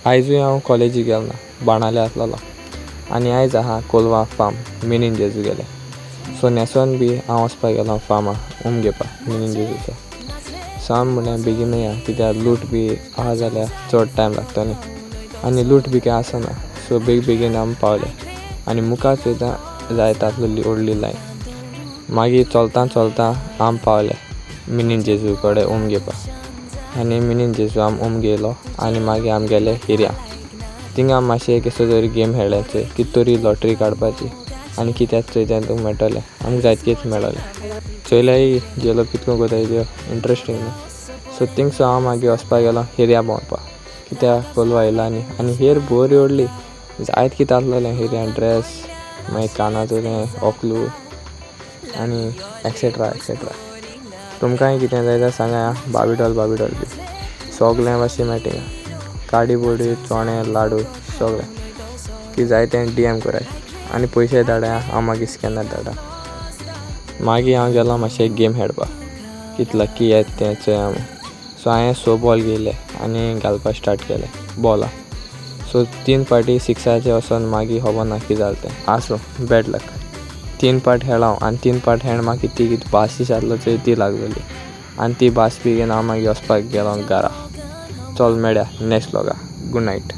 आयजूय हांव कॉलेजीक गेलो ना, बाणाले आसलोलो आनी आयज आहा कोलवा फार्म मिनीन जेजू गेले. सो नेसोन बी हांव वचपाक गेलो फार्मा घेवपाक मिनीन जेजूचो. सो हांव म्हणलें बेगीन या कित्याक लूट बी आहा जाल्यार चड टायम लागतो न्ही आनी लूट बी कांय आसना. सो बेगीन आमी पावले आनी मुखार सुद्दां जायत आसलेली व्हडली लायन. मागीर चलतां आमी पावले मिनीन जेजू कडेन घेवपाक आनी मिनीन जेजू आमी घेयलो आनी मागीर आमी गेले हिऱ्या. थिंगा मातशें कसो तरी गेम खेळ्ळे, कितें तरी लॉटरी काडपाची आनी कित्याक चोयता तुका मेळटलें. आमकां जायत कितें मेळलें चोयल्याय गेलो कितको कोताय त्यो इंट्रस्टींग न्हू. सो थिंगसो हांव मागीर वचपाक गेलो हिऱ्या भोंवपाक कित्याक कोलवा येयला न्ही. हेर बरी व्हडली जायत कितें आसलेलें हिऱ्या ड्रेस मागीर कानाचो ओकलू आनी एक्सेट्रा. तुमकांय कितें जाय जाल्यार सांगा. बाबीडॉल बी सगळें मातशें मेळटा हिंगा. काडी बोडी चोणे लाडू सगळें की जाय तें DM कराय आनी पयशे धाडा हांव मागीर स्कॅनर धाडा. मागीर हांव गेलो मातशें गेम खेळपाक कितें लकी येत तें चोया आमी. सो हांवें बॉल घेयले आनी घालपाक स्टार्ट केलें बॉला. सो 3 फावटी 6 वचोन मागीर खबर ना कितें जालें तें. आसूं बॅड लक. 3 फावट खेळ्ळां आनी 3 फावट खेळून मागीर ती कितें बाशी आसलो चोय ती लागलेली आनी ती बास बी घेवन हांव मागीर वचपाक गेलो घरा. चल मेळया नेक्स्ट व्लॉगाक. Good night.